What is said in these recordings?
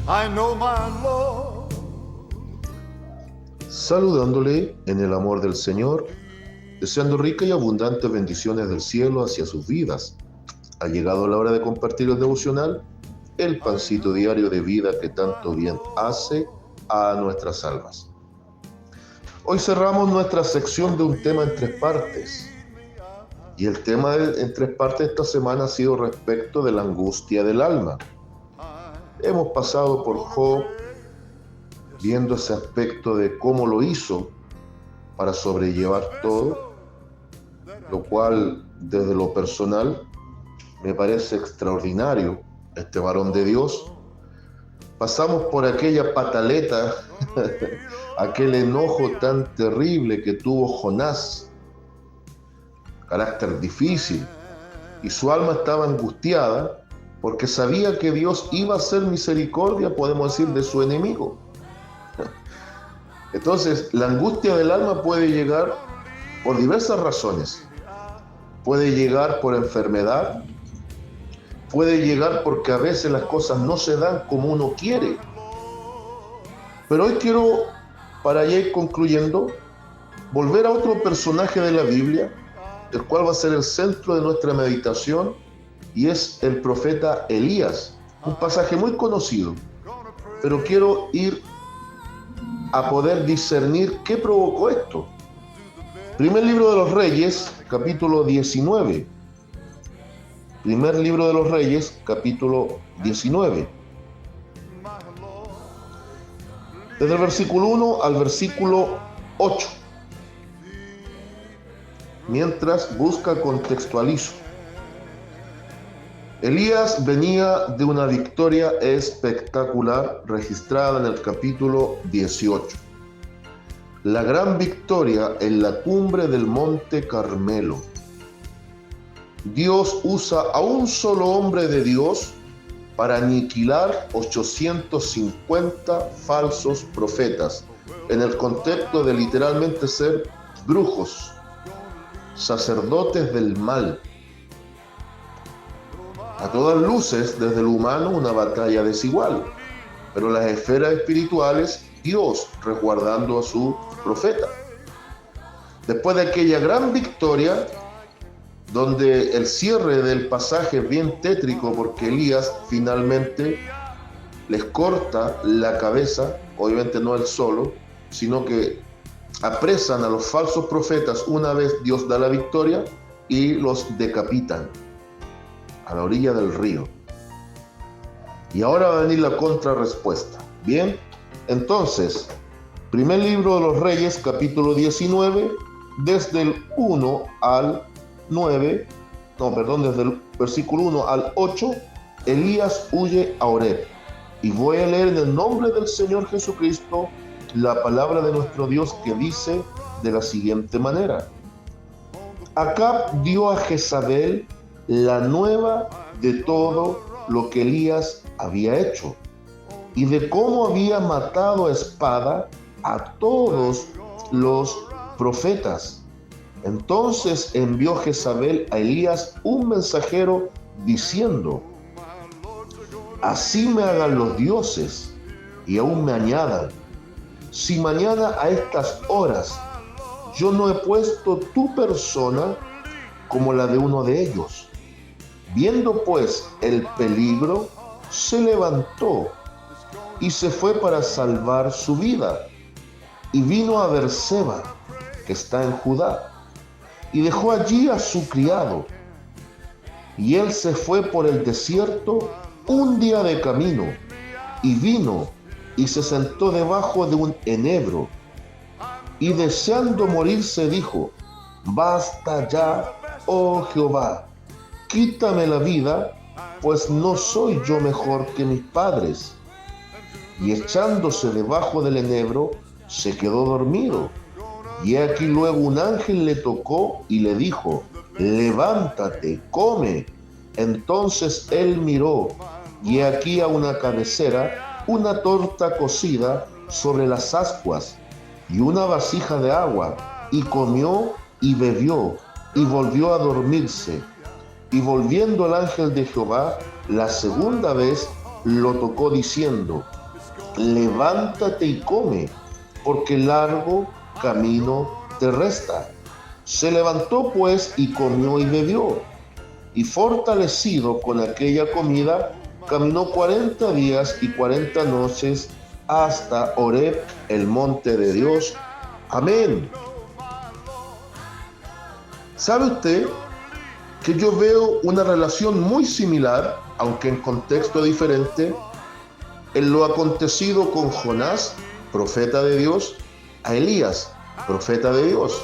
I know my Lord. Saludándole en el amor del Señor, deseando ricas y abundantes bendiciones del cielo hacia sus vidas. Ha llegado la hora de compartir el devocional, el pancito diario de vida que tanto bien hace a nuestras almas. Hoy cerramos nuestra sección de un tema en 3 partes. Y el tema en 3 partes esta semana ha sido respecto de la angustia del alma. Hemos pasado por Job, viendo ese aspecto de cómo lo hizo para sobrellevar todo, lo cual desde lo personal me parece extraordinario, este varón de Dios. Pasamos por aquella pataleta, aquel enojo tan terrible que tuvo Jonás, carácter difícil, y su alma estaba angustiada porque sabía que Dios iba a hacer misericordia, podemos decir, de su enemigo. Entonces, la angustia del alma puede llegar por diversas razones. Puede llegar por enfermedad, puede llegar porque a veces las cosas no se dan como uno quiere. Pero hoy quiero, para ya ir concluyendo, volver a otro personaje de la Biblia, el cual va a ser el centro de nuestra meditación, y es el profeta Elías. Un pasaje muy conocido, pero quiero ir a poder discernir qué provocó esto. Primer libro de los Reyes, capítulo 19. Primer libro de los Reyes, capítulo 19. Desde el versículo 1 al versículo 8. Mientras contextualizo. Elías venía de una victoria espectacular registrada en el capítulo 18. La gran victoria en la cumbre del monte Carmelo. Dios usa a un solo hombre de Dios para aniquilar 850 falsos profetas, en el contexto de literalmente ser brujos, sacerdotes del mal. A todas luces, desde lo humano, una batalla desigual, pero las esferas espirituales, Dios resguardando a su profeta. Después de aquella gran victoria, donde el cierre del pasaje es bien tétrico porque Elías finalmente les corta la cabeza, obviamente no él solo, sino que apresan a los falsos profetas una vez Dios da la victoria y los decapitan a la orilla del río. Y ahora va a venir la contrarrespuesta. Bien, entonces, primer libro de los Reyes, capítulo 19, desde el 1 al 9, desde el versículo 1 al 8, Elías huye a Horeb. Y voy a leer en el nombre del Señor Jesucristo la palabra de nuestro Dios, que dice de la siguiente manera: Acab dio a Jezabel la nueva de todo lo que Elías había hecho y de cómo había matado a espada a todos los profetas. Entonces envió Jezabel a Elías un mensajero diciendo: Así me hagan los dioses y aún me añadan, si mañana a estas horas yo no he puesto tu persona como la de uno de ellos. Viendo pues el peligro, se levantó y se fue para salvar su vida, y vino a Berseba, que está en Judá, y dejó allí a su criado. Y él se fue por el desierto un día de camino, y vino y se sentó debajo de un enebro, y deseando morirse dijo: Basta ya, oh Jehová, quítame la vida, pues no soy yo mejor que mis padres. Y echándose debajo del enebro, se quedó dormido. Y aquí luego un ángel le tocó y le dijo: Levántate, come. Entonces él miró, y aquí a una cabecera una torta cocida sobre las ascuas y una vasija de agua, y comió y bebió, y volvió a dormirse. Y volviendo el ángel de Jehová la segunda vez, lo tocó diciendo: levántate y come, porque largo camino te resta. Se levantó pues y comió y bebió, y fortalecido con aquella comida, caminó 40 días y 40 noches hasta Horeb, el monte de Dios. Amén. ¿Sabe usted que yo veo una relación muy similar, aunque en contexto diferente, en lo acontecido con Jonás, profeta de Dios, a Elías, profeta de Dios?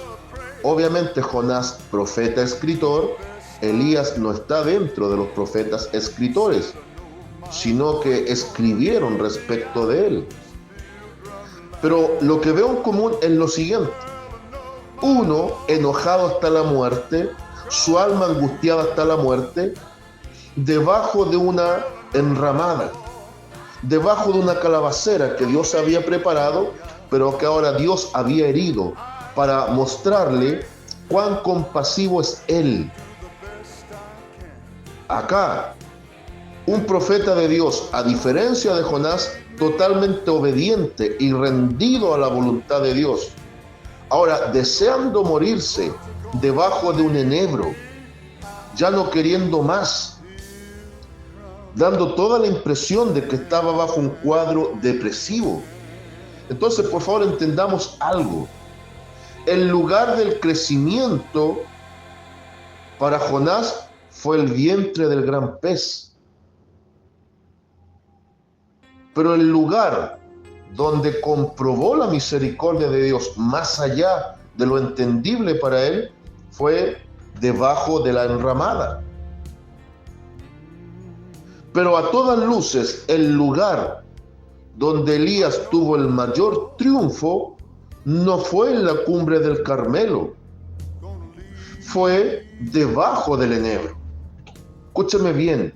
Obviamente Jonás, profeta escritor, Elías no está dentro de los profetas escritores, sino que escribieron respecto de él. Pero lo que veo en común es lo siguiente: uno enojado hasta la muerte, su alma angustiada hasta la muerte, debajo de una enramada, debajo de una calabacera que Dios había preparado, pero que ahora Dios había herido para mostrarle cuán compasivo es Él. Acá, un profeta de Dios, a diferencia de Jonás, totalmente obediente y rendido a la voluntad de Dios. Ahora, deseando morirse debajo de un enebro, ya no queriendo más, dando toda la impresión de que estaba bajo un cuadro depresivo. Entonces, por favor, entendamos algo. El lugar del crecimiento para Jonás fue el vientre del gran pez. Pero el lugar donde comprobó la misericordia de Dios más allá de lo entendible para él fue debajo de la enramada. Pero a todas luces, el lugar donde Elías tuvo el mayor triunfo no fue en la cumbre del Carmelo, fue debajo del enebro. Escúcheme bien,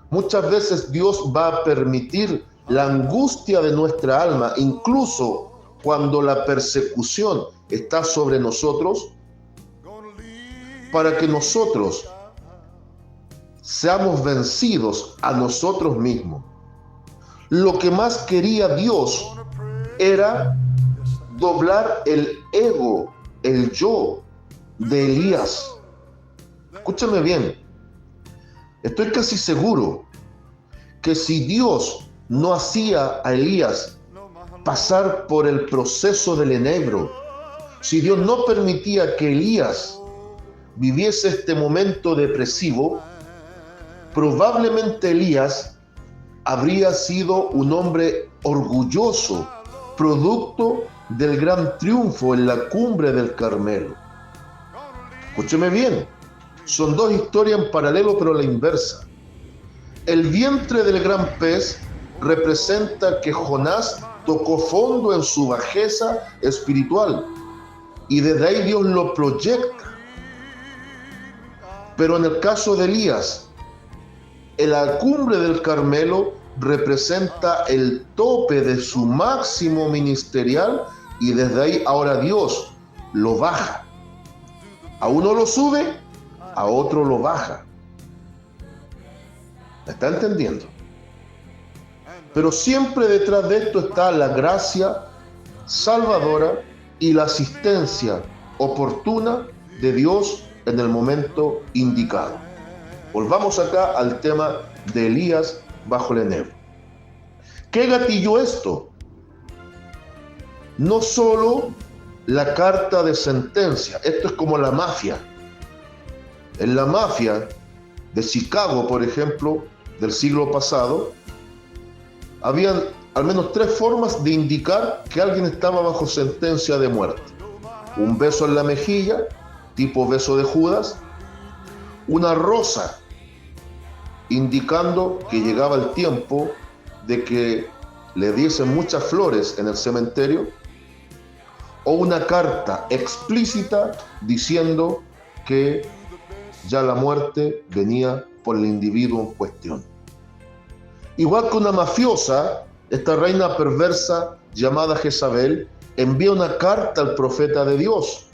muchas veces Dios va a permitir la angustia de nuestra alma, incluso cuando la persecución está sobre nosotros, para que nosotros seamos vencidos a nosotros mismos. Lo que más quería Dios era doblar el ego, el yo de Elías. Escúchame bien, estoy casi seguro que si Dios no hacía a Elías pasar por el proceso del enebro, si Dios no permitía que Elías viviese este momento depresivo, probablemente Elías habría sido un hombre orgulloso, producto del gran triunfo en la cumbre del Carmelo. Escúcheme bien, son dos historias en paralelo pero a la inversa. El vientre del gran pez representa que Jonás tocó fondo en su bajeza espiritual y desde ahí Dios lo proyecta. Pero en el caso de Elías, en la cumbre del Carmelo representa el tope de su máximo ministerial y desde ahí ahora Dios lo baja. A uno lo sube, a otro lo baja. ¿Me está entendiendo? Pero siempre detrás de esto está la gracia salvadora y la asistencia oportuna de Dios en el momento indicado. Volvamos acá al tema de Elías bajo el enebro. ¿Qué gatilló esto? No solo la carta de sentencia, esto es como la mafia. En la mafia de Chicago, por ejemplo, del siglo pasado, habían al menos 3 formas de indicar que alguien estaba bajo sentencia de muerte. Un beso en la mejilla, tipo beso de Judas, una rosa, indicando que llegaba el tiempo de que le diesen muchas flores en el cementerio, o una carta explícita diciendo que ya la muerte venía por el individuo en cuestión. Igual que una mafiosa, esta reina perversa llamada Jezabel envía una carta al profeta de Dios.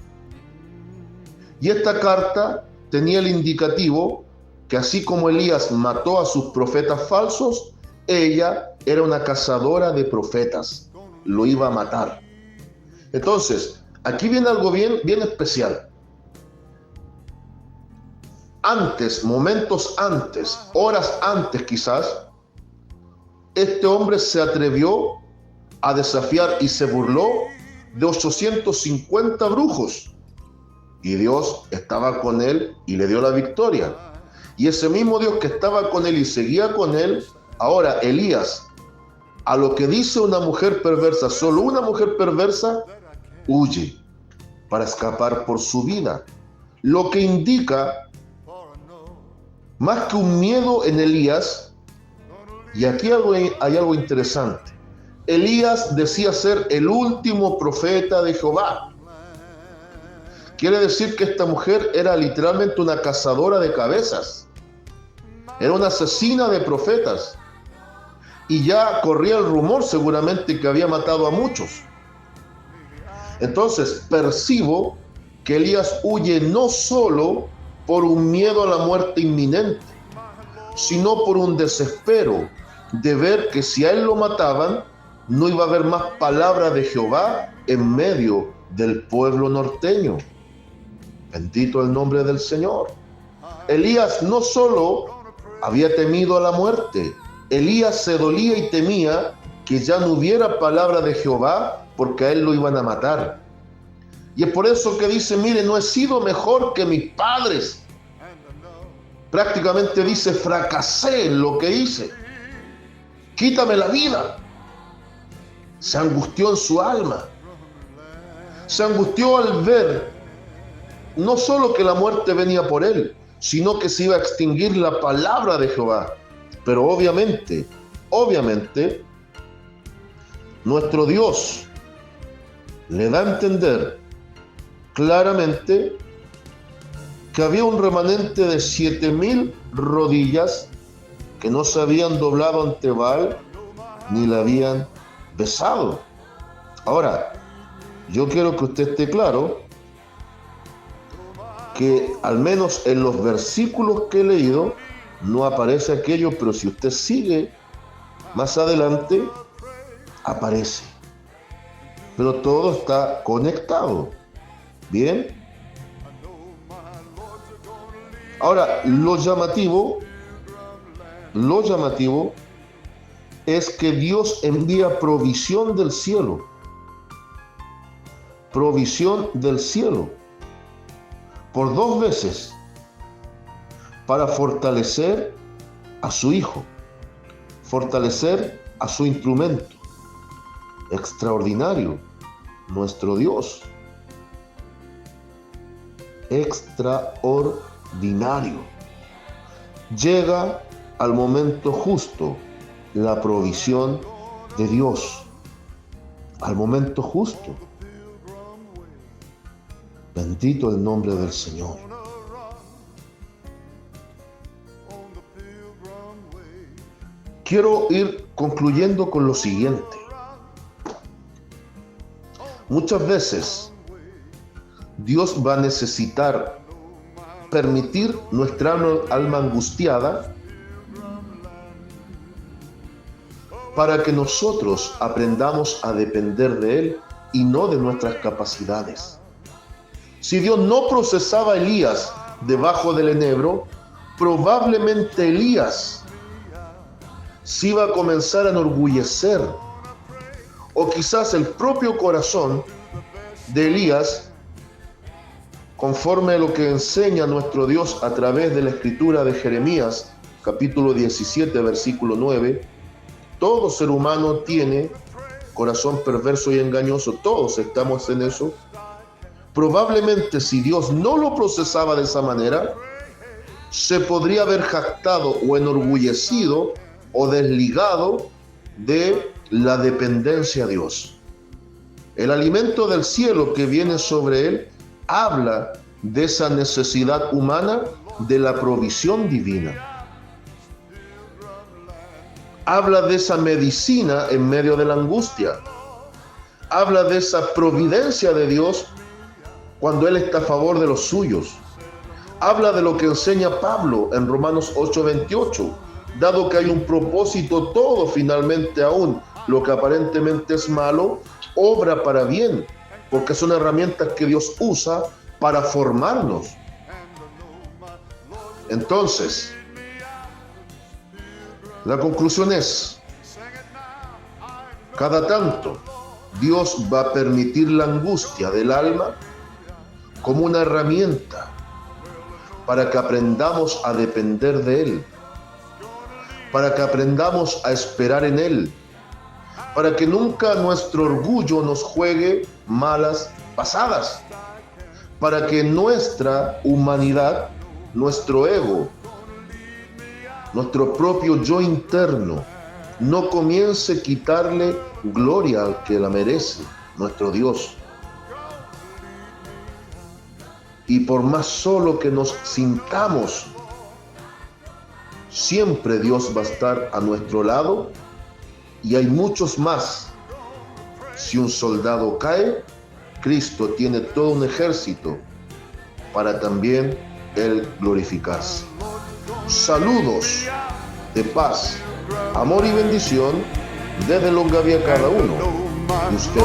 Y esta carta tenía el indicativo que así como Elías mató a sus profetas falsos, ella era una cazadora de profetas, lo iba a matar. Entonces, aquí viene algo bien especial. Antes, momentos antes, horas antes quizás, este hombre se atrevió a desafiar y se burló de 850 brujos. Y Dios estaba con él y le dio la victoria. Y ese mismo Dios que estaba con él y seguía con él, ahora Elías, a lo que dice una mujer perversa, solo una mujer perversa, huye para escapar por su vida. Lo que indica, más que un miedo en Elías, y aquí hay algo interesante. Elías decía ser el último profeta de Jehová. Quiere decir que esta mujer era literalmente una cazadora de cabezas. Era una asesina de profetas. Y ya corría el rumor seguramente que había matado a muchos. Entonces percibo que Elías huye no solo por un miedo a la muerte inminente, sino por un desespero de ver que si a él lo mataban, no iba a haber más palabra de Jehová en medio del pueblo norteño. Bendito el nombre del Señor. Elías no solo había temido a la muerte, Elías se dolía y temía que ya no hubiera palabra de Jehová porque a él lo iban a matar. Y es por eso que dice, mire, no he sido mejor que mis padres. Prácticamente dice, fracasé en lo que hice. Quítame la vida. Se angustió en su alma. Se angustió al ver no solo que la muerte venía por él, sino que se iba a extinguir la palabra de Jehová. Pero obviamente, nuestro Dios le da a entender claramente que había un remanente de 7,000 rodillas que no se habían doblado ante Baal ni la habían besado. Ahora, yo quiero que usted esté claro que al menos en los versículos que he leído no aparece aquello, pero si usted sigue más adelante, aparece. Pero todo está conectado. Bien. Ahora, lo llamativo es que Dios envía provisión del cielo. Provisión del cielo. Por 2 veces. Para fortalecer a su hijo. Fortalecer a su instrumento. Extraordinario. Nuestro Dios. Extraordinario. Llega al momento justo la provisión de Dios. Al momento justo. Bendito el nombre del Señor. Quiero ir concluyendo con lo siguiente. Muchas veces Dios va a necesitar permitir nuestra alma angustiada para que nosotros aprendamos a depender de Él y no de nuestras capacidades. Si Dios no procesaba a Elías debajo del enebro, probablemente Elías se iba a comenzar a enorgullecer, o quizás el propio corazón de Elías, conforme a lo que enseña nuestro Dios a través de la escritura de Jeremías, capítulo 17, versículo 9, todo ser humano tiene corazón perverso y engañoso, todos estamos en eso. Probablemente si Dios no lo procesaba de esa manera, se podría haber jactado o enorgullecido o desligado de la dependencia a Dios. El alimento del cielo que viene sobre él habla de esa necesidad humana de la provisión divina. Habla de esa medicina en medio de la angustia. Habla de esa providencia de Dios cuando Él está a favor de los suyos. Habla de lo que enseña Pablo en Romanos 8:28, dado que hay un propósito, todo finalmente, aún lo que aparentemente es malo, obra para bien, porque son herramientas que Dios usa para formarnos. Entonces, la conclusión es, cada tanto Dios va a permitir la angustia del alma como una herramienta para que aprendamos a depender de Él, para que aprendamos a esperar en Él, para que nunca nuestro orgullo nos juegue malas pasadas, para que nuestra humanidad, nuestro ego, nuestro propio yo interno, no comience a quitarle gloria al que la merece, nuestro Dios. Y por más solo que nos sintamos, siempre Dios va a estar a nuestro lado, y hay muchos más. Si un soldado cae, Cristo tiene todo un ejército para también Él glorificarse. Saludos de paz, amor y bendición desde Longavia cada uno de ustedes.